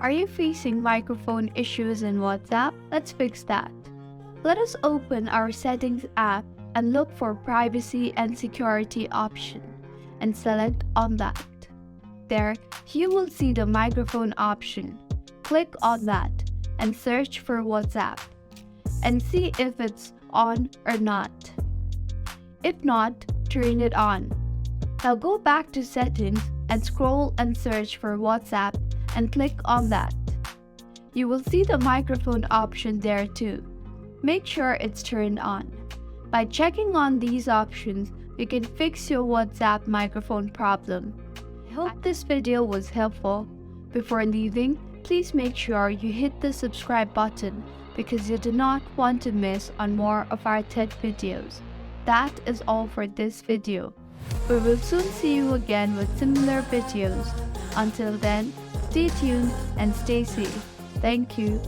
Are you facing microphone issues in WhatsApp? Let's fix that. Let us open our Settings app and look for Privacy and Security option and select on that. There, you will see the microphone option. Click on that and search for WhatsApp and see if it's on or not. If not, turn it on. Now go back to Settings and scroll and search for WhatsApp and click on that. You will see the microphone option there too. Make sure it's turned on. By checking on these options, you can fix your WhatsApp microphone problem. I hope this video was helpful. Before leaving, please make sure you hit the subscribe button because you do not want to miss on more of our tech videos. That is all for this video. We will soon see you again with similar videos. Until then, stay tuned and stay safe. Thank you.